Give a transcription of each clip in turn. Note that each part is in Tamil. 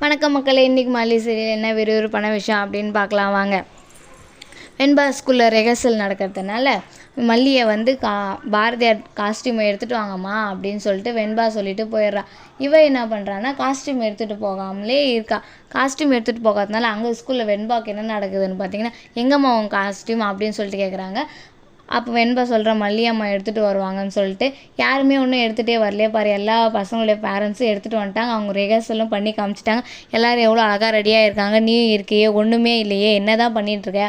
வணக்கம் மக்களே, இன்றைக்கி மல்லி சீரியல் என்ன விறுவிறுப்பான விஷயம் அப்படின்னு பார்க்கலாம் வாங்க. வெண்பா ஸ்கூலில் ரெஹர்சல் நடக்கிறதுனால மல்லியை வந்து பாரதியார் காஸ்டியூமை எடுத்துகிட்டு வாங்கம்மா அப்படின்னு சொல்லிட்டு வெண்பா சொல்லிட்டு போயிடுறா. இவ என்ன பண்ணுறான்னா காஸ்டியூம் எடுத்துகிட்டு போகாமலே இருக்கா. காஸ்டியூம் எடுத்துகிட்டு போகாதனால அங்கே ஸ்கூலில் வெண்பாவுக்கு என்ன நடக்குதுன்னு பார்த்தீங்கன்னா, எங்கம்மா உன் காஸ்டியூம் அப்படின்னு சொல்லிட்டு கேட்குறாங்க. அப்போ வெண்பா சொல்கிற மல்லியம்மா எடுத்துகிட்டு வருவாங்கன்னு சொல்லிட்டு யாருமே ஒன்றும் எடுத்துகிட்டே வரலையே பாரு, எல்லா பசங்களுடைய பேரண்ட்ஸும் எடுத்துகிட்டு வந்துட்டாங்க. அவங்க ரிஹர்சலும் பண்ணி காமிச்சிட்டாங்க. எல்லோரும் எவ்வளோ அழகாக ரெடியாக இருக்காங்க, நீ இருக்கையே ஒன்றுமே இல்லையே, என்ன தான் பண்ணிகிட்ருக்க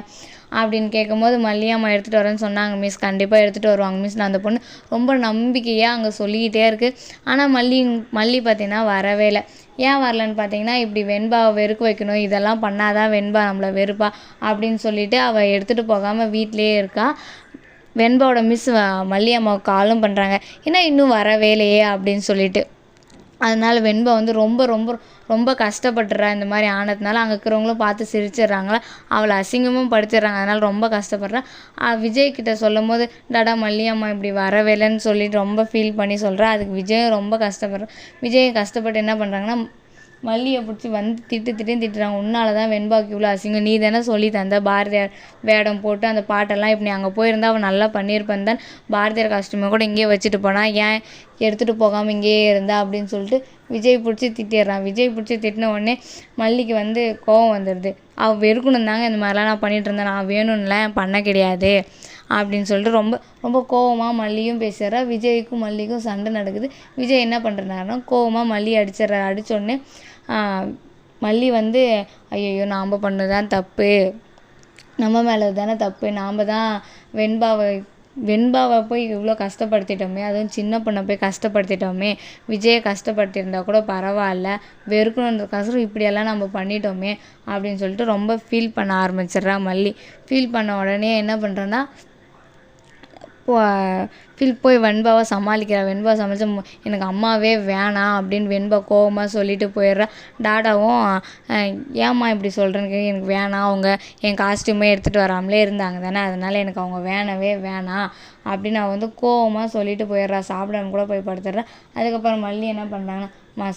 அப்படின்னு கேட்கும்போது மல்லியம்மா எடுத்துகிட்டு வரேன்னு சொன்னாங்க மிஸ், கண்டிப்பாக எடுத்துகிட்டு வருவாங்க மிஸ். நான் அந்த பொண்ணு ரொம்ப நம்பிக்கையாக அங்கே சொல்லிக்கிட்டே இருக்குது. ஆனால் மல்லி பார்த்தீங்கன்னா வரவே இல்லை. ஏன் வரலன்னு பார்த்தீங்கன்னா, இப்படி வெண்பாவை வெறுக்க வைக்கணும், இதெல்லாம் பண்ணாதான் வெண்பா நம்மளை வெறுப்பா அப்படின்னு சொல்லிட்டு அவள் எடுத்துகிட்டு போகாமல் வீட்டிலே இருக்கா. வெண்பாவோட மிஸ் மல்லியம்மாவுக்கு காலும் பண்ணுறாங்க, ஏன்னா இன்னும் வரவே இல்லையே அப்படின்னு சொல்லிட்டு. அதனால் வெண்பா வந்து ரொம்ப ரொம்ப ரொம்ப கஷ்டப்பட்டுறா. இந்த மாதிரி ஆனதுனால அங்கே இருக்கிறவங்களும் பார்த்து சிரிச்சிடுறாங்களா, அவளை அசிங்கமும் படுத்திடுறாங்க. அதனால் ரொம்ப கஷ்டப்படுறா. விஜய்கிட்ட சொல்லும் போது டாடா மல்லியம்மா இப்படி வரவேலைன்னு சொல்லிட்டு ரொம்ப ஃபீல் பண்ணி சொல்கிறா. அதுக்கு விஜயும் ரொம்ப கஷ்டப்படுறான். விஜய் கஷ்டப்பட்டு என்ன பண்ணுறாங்கன்னா, மல்லியை பிடிச்சி வந்து திட்டுறாங்க. உன்னால தான் வெண்பாவுக்கு இவ்வளோ அசிங்கம், நீ தானே சொல்லி தந்த பாரதியார் வேடம் போட்டு அந்த பாட்டெல்லாம் இப்படி அங்கே போயிருந்தா அவன் நல்லா பண்ணியிருப்பான் தான், பாரதியார் காஸ்டியூமை கூட இங்கேயே வச்சுட்டு போனால், ஏன் எடுத்துகிட்டு போகாமல் இங்கேயே இருந்தா அப்படின்னு சொல்லிட்டு விஜய் பிடிச்சி திட்டிடுறான். விஜய் பிடிச்சி திட்டின உடனே மல்லிக்கு வந்து கோவம் வந்துடுது. அவள் வெறுக்கணும் தாங்க இந்த மாதிரிலாம் நான் பண்ணிகிட்டு இருந்தேன், நான் வேணும்னுலாம் பண்ண கிடையாது அப்படின்னு சொல்லிட்டு ரொம்ப ரொம்ப கோவமாக மல்லியும் பேசுகிறா. விஜய்க்கும் மல்லிக்கும் சண்டை நடக்குது. விஜய் என்ன பண்ணுறாருன்னா கோவமாக மல்லி அடித்தோடனே மல்லி வந்து ஐயோ நாம் பண்ணதான் தப்பு, நம்ம மேலே தானே தப்பு, நாம் தான் வெண்பாவை போய் இவ்வளோ கஷ்டப்படுத்திட்டோமே, அதுவும் சின்ன பொண்ணை போய் கஷ்டப்படுத்திட்டோமே, விஜயை கஷ்டப்படுத்தியிருந்தா கூட பரவாயில்ல, வெறுக்கணுன்றதுக்கோசரம் இப்படியெல்லாம் நம்ம பண்ணிட்டோமே அப்படின்னு சொல்லிட்டு ரொம்ப ஃபீல் பண்ண ஆரம்பிச்சிடுறா மல்லி. ஃபீல் பண்ண உடனே என்ன பண்ணுறேன்னா போய் வெண்பாவை சமாளிக்கிறா. வெண்பா சமாளித்து எனக்கு அம்மாவே வேணாம் அப்படின்னு வெண்பா கோவமாக சொல்லிட்டு போயிடுறா. டாடாவும் ஏம்மா இப்படி சொல்கிறேன்னு, எனக்கு வேணாம், அவங்க என் காஸ்டியூமே எடுத்துகிட்டு வராமலே இருந்தாங்க தானே, அதனால் எனக்கு அவங்க வேணவே வேணாம் அப்படின்னு அவள் வந்து கோவமாக சொல்லிட்டு போயிடுறா. சாப்பிடாம கூட போய் படுத்துடுறா. அதுக்கப்புறம் மல்லி என்ன பண்ணுறாங்கன்னா,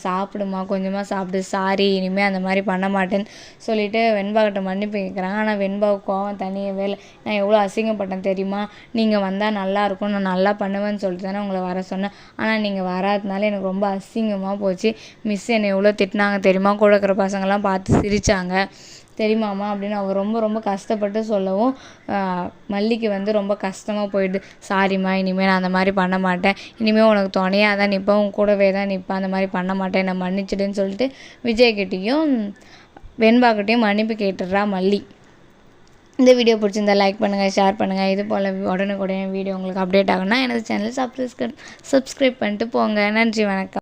சாப்பிடுமா, கொஞ்சமாக சாப்பிடு, சாரி இனிமேல் அந்த மாதிரி பண்ண மாட்டேன்னு சொல்லிவிட்டு வெண்பாக்கிட்ட மன்னிப்பு கேட்குறாங்க. ஆனால் வெண்பாவுக்கு கோவம் தனியவே இல்லை. நான் எவ்வளோ அசிங்கப்பட்டேன் தெரியுமா, நீங்கள் வந்தால் நல்லாயிருக்கும், நான் நல்லா பண்ணுவேன்னு சொல்லிட்டு தானே உங்களை வர சொன்னேன், ஆனால் நீங்கள் வராதனால எனக்கு ரொம்ப அசிங்கமாக போச்சு. மிஸ் என்னை எவ்வளோ திட்டினாங்க தெரியுமா, கூட இருக்கிற பசங்கள்லாம் பார்த்து சிரித்தாங்க தெரியுமாம்மா அப்படின்னு அவள் ரொம்ப ரொம்ப கஷ்டப்பட்டு சொல்லவும் மல்லிக்கு வந்து ரொம்ப கஷ்டமாக போயிடுது. சாரிம்மா, இனிமேல் நான் அந்த மாதிரி பண்ண மாட்டேன், இனிமேல் உனக்கு துணையாக தான் நிற்பேன், உன் கூடவே தான் நிற்பேன், அந்த மாதிரி பண்ண மாட்டேன், என்னை மன்னிச்சிடுன்னு சொல்லிட்டு விஜய்கிட்டையும் வெண்பாக்கிட்டையும் மன்னிப்பு கேட்டுடுறா மல்லி. இந்த வீடியோ பிடிச்சிருந்தா லைக் பண்ணுங்கள், ஷேர் பண்ணுங்கள். இது போல் உடனுக்குடனே வீடியோ உங்களுக்கு அப்டேட் ஆகும்னா எனது சேனல் சப்ஸ்கிரைப் பண்ணிட்டு போங்க. நன்றி, வணக்கம்.